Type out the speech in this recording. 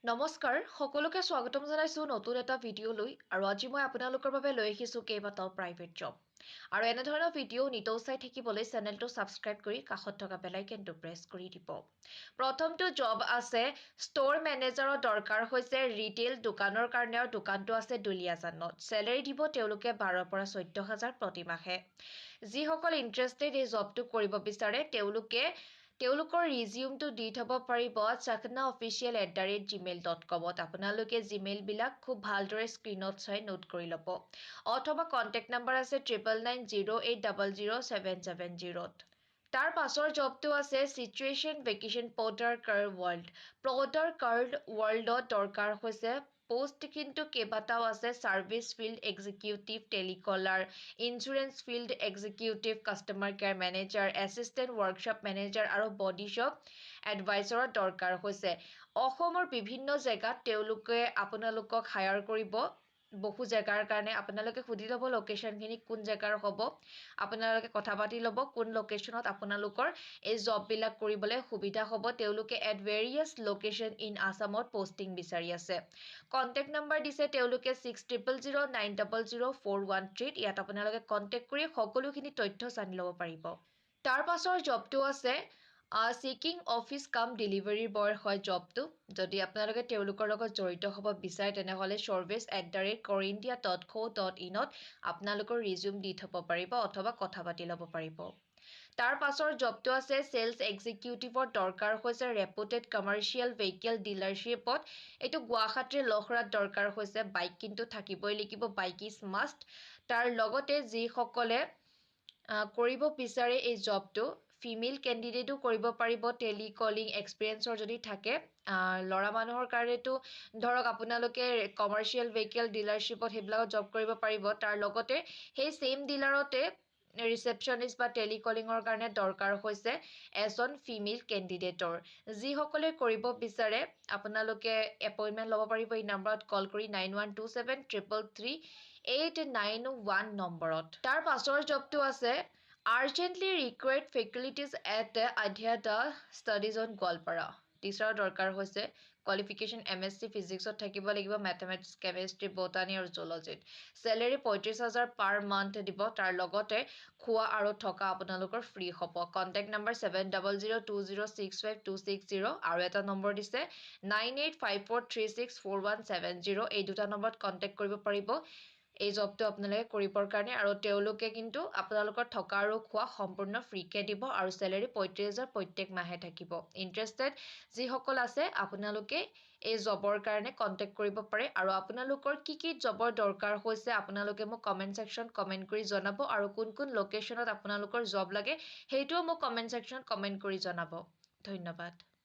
নমস্কাৰ সকলোকে স্বাগতম জনাইছো নতুন এটা ভিডিঅ' লৈ আৰু আজি মই আপোনালোকৰ বাবে লৈ আহিছো কেইবাটাও প্ৰাইভেট জব আৰু এনে ধৰণৰ ভিডিঅ' নিতৌ চাই থাকিবলৈ চেনেলটো সাবস্ক্ৰাইব কৰি কাষত থকা বেল আইকনটো প্ৰেছ কৰি দিব। প্ৰথমটো জব আছে ষ্ট'ৰ মেনেজাৰৰ দৰকাৰ হৈছে ৰিটেইল দোকানৰ কাৰণে আৰু দোকানটো আছে দুলিয়াজানত। চেলাৰী দিব তেওঁলোকে 12 পৰা 14,000 প্ৰতি মাহে। যিসকল ইন্টাৰেষ্টেড এই জবটো কৰিব বিচাৰে তেওঁলোকৰ ৰিজিউমটো দি থব পাৰিব chaknaofficial@gmail.com আপোনালোকে জিমেইলবিলাক খুব ভালদৰে স্ক্ৰীনত চাই নোট কৰি ল'ব অথবা কণ্টেক্ট নাম্বাৰ আছে 9908000770 তাৰ পাছৰ জবটো আছে চিটুৱেশ্যন ভেকেশ্যন পৰ্টাৰ ৱৰ্ল্ডত দৰকাৰ হৈছে পোষ্ট কিন্তু কেইবাটাও আছে service field executive telecaller insurance field executive customer care manager assistant workshop manager আৰু বডি শ্বপ এডভাইজৰৰ দৰকাৰ হৈছে। অসমৰ বিভিন্ন জেগাত তেওঁলোকে আপোনালোকক হায়াৰ কৰিব বহু জেগাৰ কাৰণে আপোনালোকে সুধি ল'ব লোকেশ্যনখিনি কোন জেগাৰ হ'ব আপোনালোকে কথা পাতি ল'ব কোন লোকেশ্যনত আপোনালোকৰ এই জববিলাক কৰিবলৈ সুবিধা হ'ব। তেওঁলোকে এট ভেৰিয়াছ লোকেশ্যন ইন আসামত পোষ্টিং বিচাৰি আছে। কণ্টেক্ট নাম্বাৰ দিছে তেওঁলোকে 6000900413 ইয়াত আপোনালোকে কণ্টেক্ট কৰি সকলোখিনি তথ্য জানি ল'ব পাৰিব। তাৰ পাছৰ জবটো আছে চিকিং অফিচ কাম ডেলিভাৰী বয়ৰ হয় জবটো। যদি আপোনালোকে তেওঁলোকৰ লগত জড়িত হ'ব বিচাৰে তেনেহ'লে service@corindia.co.in আপোনালোকৰ ৰিজিউম দি থব পাৰিব অথবা কথা পাতি ল'ব পাৰিব। তাৰ পাছৰ জবটো আছে সেলছ এক্সিকিউটিভৰ দৰকাৰ হৈছে ৰেপুটেড কমাৰ্চিয়েল ভেহিকেল ডিলাৰশ্বিপত। এইটো গুৱাহাটীৰ লখৰাত দৰকাৰ হৈছে। বাইক কিন্তু থাকিবই লাগিব, বাইক ইজ মাষ্ট। তাৰ লগতে যিসকলে কৰিব বিচাৰে এই জবটো ফিমেল কেণ্ডিডেটো কৰিব পাৰিব। টেলিকলিং এক্সপিৰিয়েঞ্চৰ যদি থাকে ল'ৰা মানুহৰ কাৰণেতো ধৰক আপোনালোকে কমাৰ্চিয়েল ভেহিকেল ডিলাৰশ্বিপত সেইবিলাকত জব কৰিব পাৰিব। তাৰ লগতে সেই ছেইম ডিলাৰতে ৰিচেপশ্যনিষ্ট বা টেলিকলিঙৰ কাৰণে দৰকাৰ হৈছে এজন ফিমেল কেণ্ডিডেটৰ। যিসকলে কৰিব বিচাৰে আপোনালোকে এপইণ্টমেণ্ট ল'ব পাৰিব এই নাম্বাৰত কল কৰি 9127333891 নম্বৰত। তাৰ পাছৰ জবটো আছে urgently required facilities at Adhyatma studies on Goalpara. টিচাৰৰ দৰকাৰ হৈছে কোৱালিফিকেশ্যন MSc ফিজিক্সত থাকিব লাগিব, মেথমেটিক্স কেমেষ্ট্ৰি বটানী আৰু জুলজিত। চেলাৰী 35,000 পাৰ মান্থ দিব। তাৰ লগতে খোৱা আৰু থকা আপোনালোকৰ ফ্ৰী হ'ব। কণ্টেক্ট নাম্বাৰ 7020265260 আৰু এটা নম্বৰ দিছে 9854364170 এই দুটা নম্বৰত কণ্টেক্ট কৰিব পাৰিব এই জবটো আপোনালোকে কৰিবৰ কাৰণে। আৰু তেওঁলোকে কিন্তু আপোনালোকৰ থকা আৰু খোৱা সম্পূৰ্ণ ফ্ৰীকে দিব আৰু চেলাৰী 35,000 প্ৰত্যেক মাহে থাকিব। ইণ্টাৰেষ্টেড যিসকল আছে আপোনালোকে এই জবৰ কাৰণে কণ্টেক্ট কৰিব পাৰে। আৰু আপোনালোকৰ কি জবৰ দৰকাৰ হৈছে আপোনালোকে মোক কমেণ্ট ছেকশ্যনত কমেণ্ট কৰি জনাব আৰু কোন কোন লোকেশ্যনত আপোনালোকৰ জব লাগে সেইটোও মোক কমেণ্ট ছেকশ্যনত কমেণ্ট কৰি জনাব। ধন্যবাদ।